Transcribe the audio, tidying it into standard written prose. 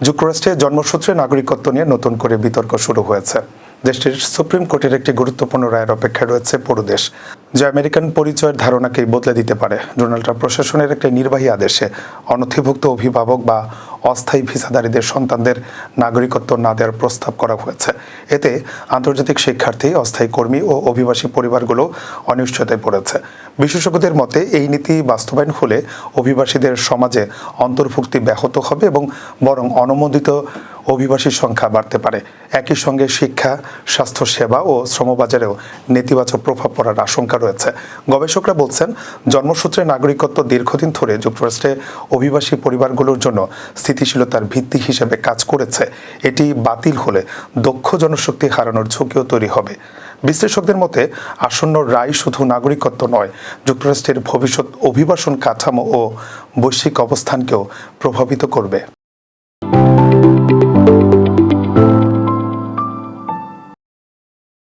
যুক্তরাষ্ট্রে জন্মসূত্রে নাগরিকত্ব নিয়ে নতুন করে বিতর্ক শুরু হয়েছে। দেশটির সুপ্রিম কোর্টের একটি গুরুত্বপূর্ণ রায়ের অপেক্ষায় রয়েছে পুরো দেশ, যা আমেরিকান পরিচয়ের ধারণাকেই বদলে দিতে পারে। ডোনাল্ড ট্রাম্প প্রশাসনের একটি নির্বাহী আদেশে অনথিভুক্ত অভিভাবক বা অস্থায়ী ভিসাধারীদের সন্তানদের নাগরিকত্ব না দেওয়ার প্রস্তাব করা হয়েছে। এতে আন্তর্জাতিক শিক্ষার্থী, অস্থায়ী কর্মী ও অভিবাসী পরিবারগুলো অনিশ্চয়তায় পড়েছে। বিশেষজ্ঞদের মতে এই নীতি বাস্তবায়ন হলে অভিবাসীদের সমাজে অন্তর্ভুক্তি ব্যাহত হবে এবং বরং অনুমোদিত অভিবাসীর সংখ্যা বাড়তে পারে। একই সঙ্গে শিক্ষা, স্বাস্থ্যসেবা ও শ্রমবাজারেও নেতিবাচক প্রভাব পড়ার আশঙ্কা রয়েছে। গবেষকরা বলছেন, জন্মসূত্রে নাগরিকত্ব দীর্ঘদিন ধরে যুক্তরাষ্ট্রে অভিবাসী পরিবারগুলোর জন্য স্থিতিশীলতার ভিত্তি হিসেবে কাজ করেছে। এটি বাতিল হলে দক্ষ জনশক্তি হারানোর ঝুঁকিও তৈরি হবে। বিশ্লেষকদের মতে আসন্ন রায় শুধু নাগরিকত্ব নয়, যুক্তরাষ্ট্রের ভবিষ্যৎ অভিবাসন কাঠামো ও বৈশ্বিক অবস্থানকেও প্রভাবিত করবে।